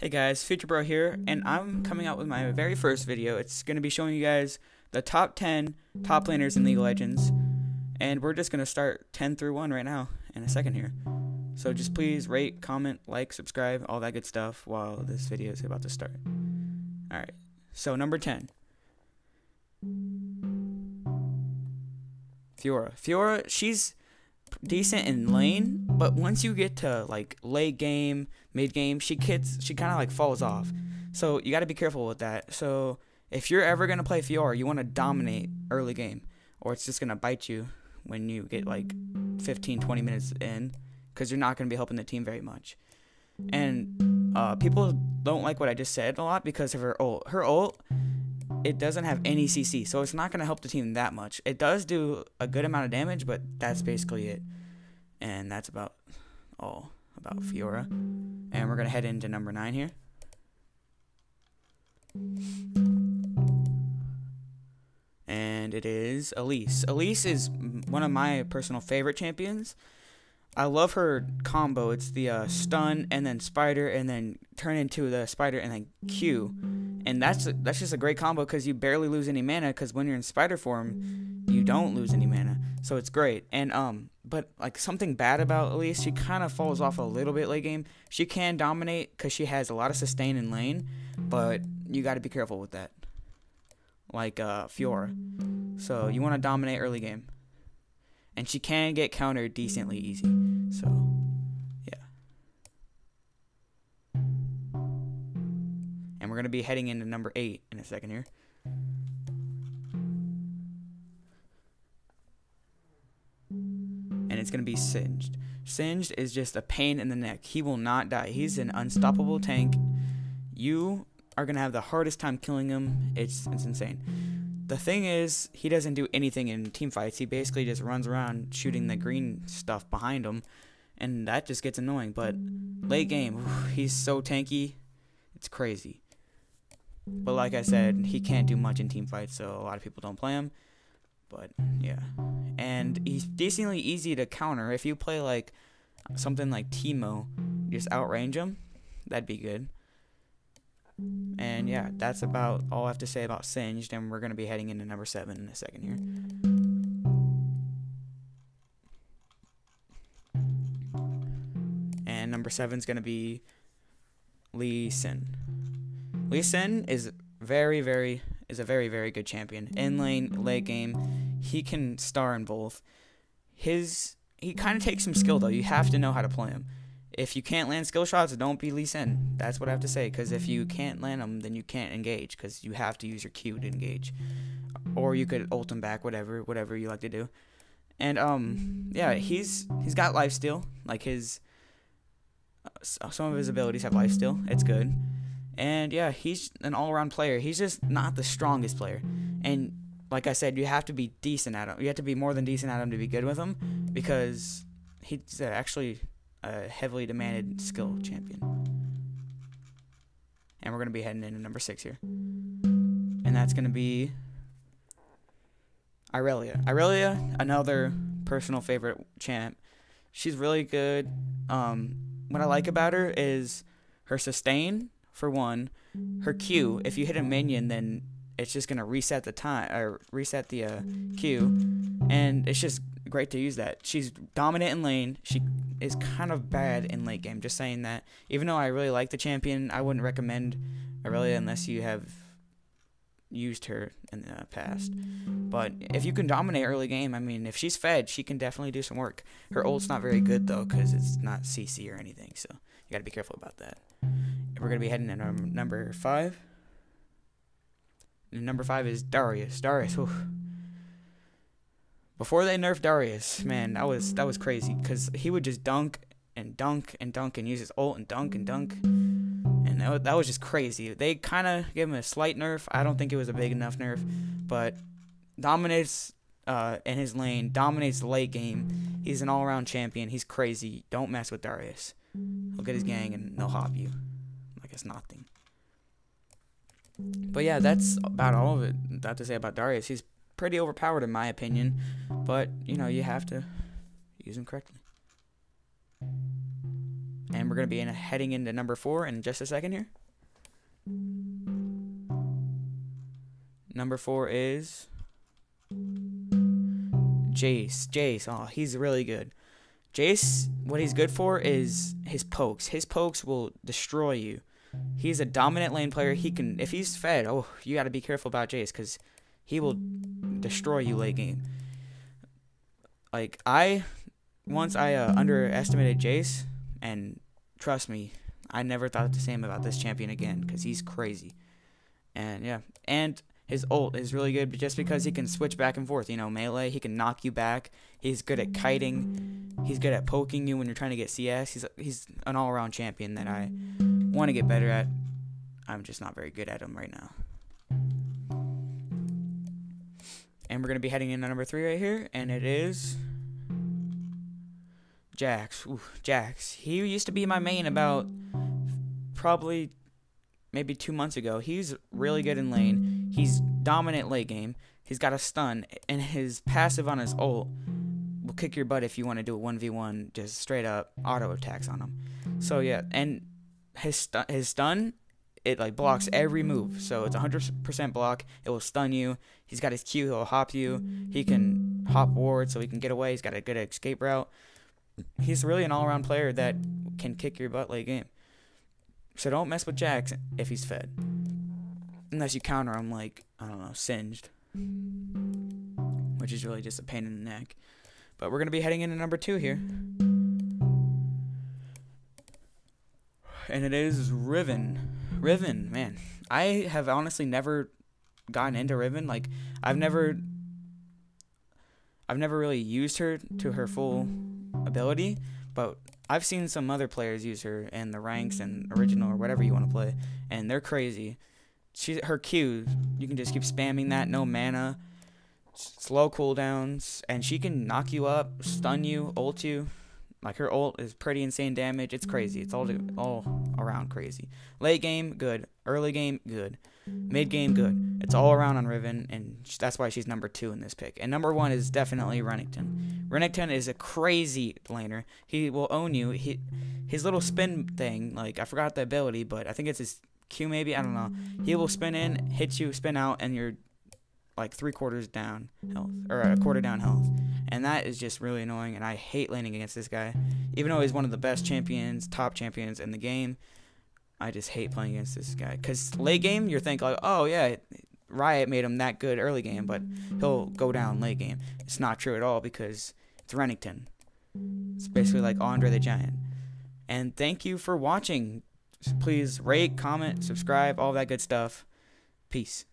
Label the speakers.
Speaker 1: Hey guys, Future Bro here, and I'm coming out with my very first video. It's going to be showing you guys the top 10 top laners in League of Legends, and we're just going to start 10 through 1 right now in a second here. So just please rate, comment, like, subscribe, all that good stuff while this video is about to start. Alright, so number 10. Fiora. Fiora, she's decent in lane, but once you get to like late game, mid game, she kind of like falls off. So you got to be careful with that. So if you're ever gonna play Fiora, you want to dominate early game, or it's just gonna bite you when you get like 15-20 minutes in, because you're not gonna be helping the team very much. And people don't like what I just said a lot because of her ult. Her ult, it doesn't have any CC, so it's not going to help the team that much. It does do a good amount of damage, but that's basically it. And that's about all about Fiora. And we're going to head into number 9 here. And it is Elise. Elise is one of my personal favorite champions. I love her combo. It's the stun and then spider and then turn into the spider and then Q. And that's just a great combo because you barely lose any mana, because when you're in spider form, you don't lose any mana. So it's great. And but like something bad about Elise, she kind of falls off a little bit late game. She can dominate because she has a lot of sustain in lane, but you got to be careful with that. Like Fiora. So you want to dominate early game. And she can get countered decently easy. So, yeah. And we're going to be heading into number 8 in a second here. And it's going to be Singed. Singed is just a pain in the neck. He will not die. He's an unstoppable tank. You are going to have the hardest time killing him. It's insane. The thing is, he doesn't do anything in team fights. He basically just runs around shooting the green stuff behind him, and that just gets annoying. But late game, he's so tanky, it's crazy. But like I said, he can't do much in team fights, so a lot of people don't play him. But yeah, and he's decently easy to counter. If you play like something like Teemo, just outrange him, that'd be good. And yeah, that's about all I have to say about Singed, and we're going to be heading into number 7 in a second here. And number 7 is going to be Lee Sin. Lee Sin is a very, very good champion. In lane, late game, he can star in both. He kind of takes some skill though. You have to know how to play him. If you can't land skill shots, don't be Lee Sin. That's what I have to say, because if you can't land them, then you can't engage, because you have to use your Q to engage. Or you could ult him back, whatever you like to do. And yeah, he's got lifesteal. Like some of his abilities have lifesteal. It's good. And yeah, he's an all-around player. He's just not the strongest player. And like I said, you have to be decent at him. You have to be more than decent at him to be good with him, because he's actually a heavily demanded skill champion. And we're going to be heading into number 6 here. And that's going to be Irelia. Irelia, another personal favorite champ. She's really good. What I like about her is her sustain, for one. Her Q, if you hit a minion, then it's just going to reset the time, or reset the Q. And it's just great to use that. She's dominant in lane. She is kind of bad in late game. Just saying that. Even though I really like the champion, I wouldn't recommend Irelia unless you have used her in the past. But if you can dominate early game, I mean, if she's fed, she can definitely do some work. Her ult's not very good though, because it's not CC or anything, so you gotta be careful about that. And we're gonna be heading into number 5. And number 5 is Darius. Darius, whew. Before they nerfed Darius, man, that was crazy, because he would just dunk and dunk and dunk and use his ult and dunk and dunk, and that was just crazy. They kind of gave him a slight nerf. I don't think it was a big enough nerf, but dominates in his lane, dominates the late game. He's an all-around champion. He's crazy. Don't mess with Darius. He'll get his gang and they'll hop you like it's nothing. But yeah, that's about all of it I have to say about Darius. He's pretty overpowered in my opinion, but you know, you have to use him correctly. And we're going to be heading into number 4 in just a second here. Number 4 is Jace. Jace, oh, he's really good. Jace, what he's good for is his pokes. His pokes will destroy you. He's a dominant lane player. He can, if he's fed, oh, you got to be careful about Jace because he will destroy you late game. Like, once I underestimated Jace, and trust me, I never thought the same about this champion again because he's crazy. And yeah, and his ult is really good just because he can switch back and forth. You know, melee, he can knock you back. He's good at kiting. He's good at poking you when you're trying to get CS. He's an all-around champion that I want to get better at. I'm just not very good at him right now. And we're going to be heading into number 3 right here, and it is Jax. Ooh, Jax. He used to be my main about probably maybe 2 months ago. He's really good in lane. He's dominant late game. He's got a stun, and his passive on his ult will kick your butt if you want to do a 1v1, just straight up auto attacks on him. So yeah, and his stun, it like blocks every move. So it's 100% block. It will stun you. He's got his Q. He'll hop you. He can hop ward so he can get away. He's got a good escape route. He's really an all-around player that can kick your butt late game. So don't mess with Jax if he's fed. Unless you counter him like, I don't know, Singed. Which is really just a pain in the neck. But we're going to be heading into number 2 here. And it is Riven. Riven, man. I have honestly never gotten into Riven. Like, I've never really used her to her full ability, but I've seen some other players use her in the ranks and original or whatever you want to play, and they're crazy. Her Q, you can just keep spamming that, no mana, slow cooldowns, and she can knock you up, stun you, ult you. Like, her ult is pretty insane damage. It's crazy. It's all around crazy. Late game, good. Early game, good. Mid game, good. It's all around on Riven, and that's why she's number 2 in this pick. And number 1 is definitely Renekton. Renekton is a crazy laner. He will own you. His little spin thing, like, I forgot the ability, but I think it's his Q maybe. I don't know. He will spin in, hit you, spin out, and you're like 3/4 down health, or a quarter down health. And that is just really annoying, and I hate laning against this guy. Even though he's one of the best champions, top champions in the game, I just hate playing against this guy. Because late game, you're thinking, like, oh, yeah, Riot made him that good early game, but he'll go down late game. It's not true at all because it's Renekton. It's basically like Andre the Giant. And thank you for watching. Please rate, comment, subscribe, all that good stuff. Peace.